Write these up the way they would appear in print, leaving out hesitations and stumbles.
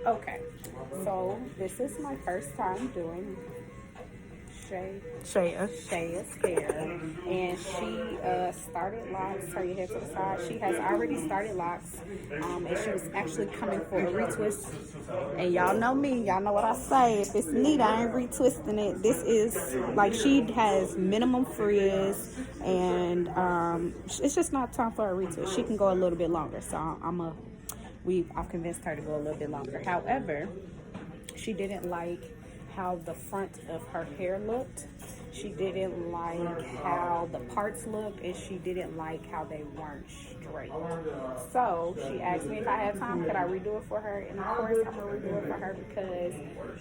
Okay, so this is my first time doing Shaya. Shaya's hair, and she started locks. Turn your head to the side. She has already started locks, and she was actually coming for a retwist. And y'all know me, y'all know what I say. If it's neat, I ain't retwisting it. This is like she has minimum frizz, and it's just not time for a retwist. She can go a little bit longer, so I've convinced her to go a little bit longer. However, she didn't like how the front of her hair looked. She didn't like how the parts looked, and she didn't like how they weren't straight. So she asked me if I had time, could I redo it for her? And of course, I'm gonna redo it for her because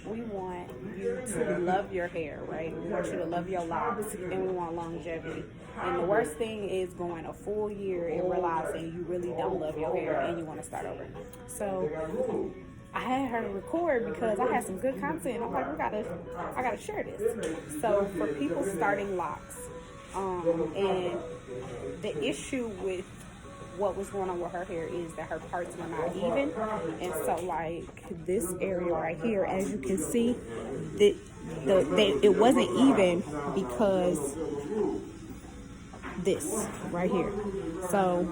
we want you to love your hair, right? We want you to love your locks, and we want longevity. And the worst thing is going a full year and realizing you really don't love your hair and you want to start over. So I had her record because I had some good content. I'm like, I gotta share this. So for people starting locks, and the issue with what was going on with her hair is that her parts were not even, and so like this area right here, as you can see, it wasn't even because this right here. So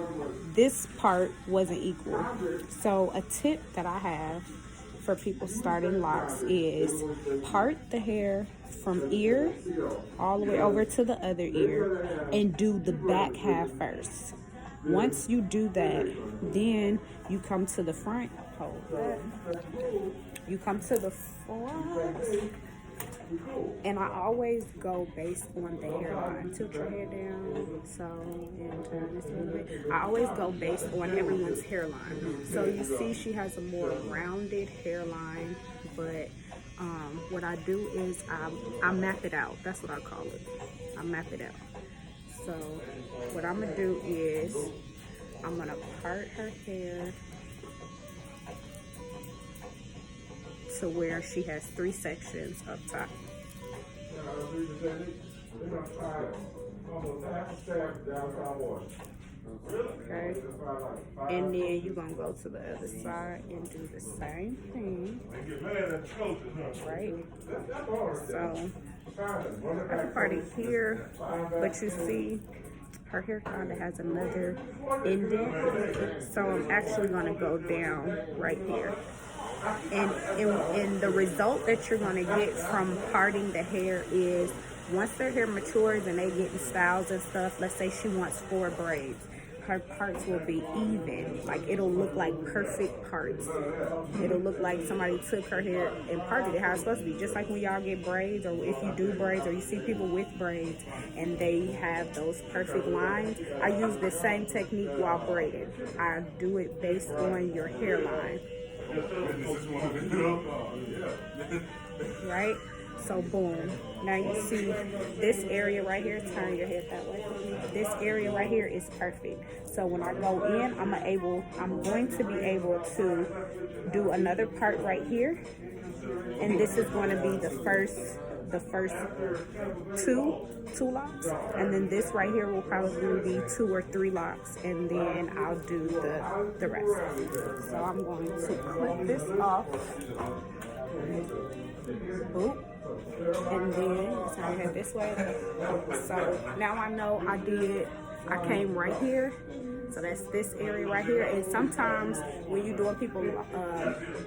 this part wasn't equal. So a tip that I have for people starting locks is part the hair from ear all the way over to the other ear and do the back half first. Once you do that, then you come to the front. Hold that. You come to the front. And I always go based on the hairline. Tilt your head down, so, and turn this way. I always go based on everyone's hairline. So you see she has a more rounded hairline, but what I do is I map it out. That's what I call it. I map it out. So what I'm gonna do is I'm gonna part her hair to where she has 3 sections up top. Okay, and then you're gonna go to the other side and do the same thing, right? So I can part it here, but you see her hair kind of has another indent, so I'm actually gonna go down right here. And the result that you're going to get from parting the hair is once their hair matures and they get in styles and stuff, let's say she wants 4 braids, her parts will be even. Like, it'll look like perfect parts. It'll look like somebody took her hair and parted it how it's supposed to be. Just like when y'all get braids, or if you do braids, or you see people with braids and they have those perfect lines. I use the same technique while braiding. I do it based on your hairline. Right? So boom. Now you see this area right here. Turn your head that way. This area right here is perfect. So when I go in, I'm going to be able to do another part right here. And this is going to be the first two locks, and then this right here will probably be 2 or 3 locks, and then I'll do the rest. So I'm going to clip this off. Boop. And then turn your head this way. So now I know I came right here. So that's this area right here. And sometimes when you're doing people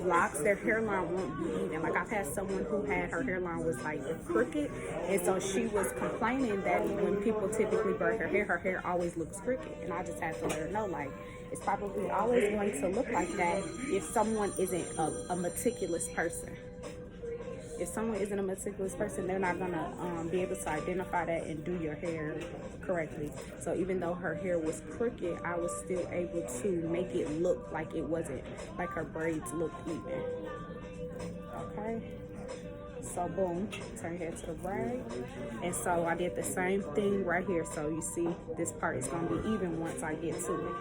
locks, their hairline won't be even. Like, I've had someone who had her hairline was like crooked, and so she was complaining that when people typically braid her hair always looks crooked. And I just had to let her know, like, it's probably always going to look like that if someone isn't a meticulous person. If someone isn't a meticulous person, they're not gonna be able to identify that and do your hair correctly. So even though her hair was crooked, I was still able to make it look like it wasn't, like her braids looked even. Okay, so boom, turn your head to the braid. And so I did the same thing right here. So you see this part is gonna be even once I get to it.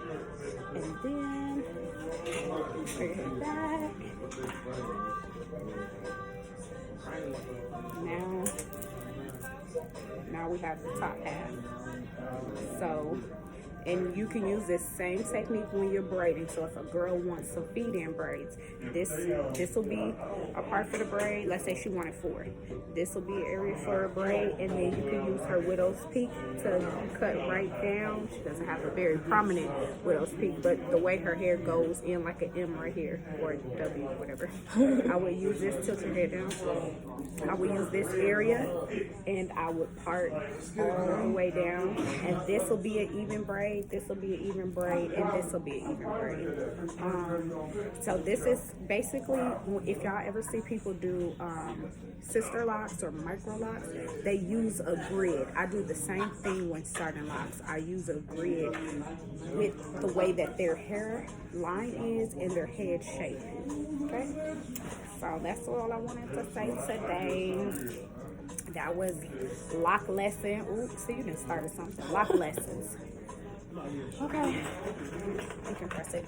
And then turn your head back. Now we have the top half. So And you can use this same technique when you're braiding. So if a girl wants some feed-in braids, this will be a part for the braid. Let's say she wanted 4. This will be an area for a braid, and then you can use her widow's peak to cut right down. She doesn't have a very prominent widow's peak, but the way her hair goes in like an M right here, or a W, whatever. I would use this, tilt her hair down. I would use this area, and I would part all the way down, and this will be an even braid, this will be an even braid, and this will be an even braid. So this is basically, if y'all ever see people do sister locks or micro locks, they use a grid. I do the same thing when starting locks. I use a grid with the way that their hair line is and their head shape. Okay, so that's all I wanted to say today. That was Loc Lesson. Ooh, see, you done started something. Loc Lessons. Okay, you can press it.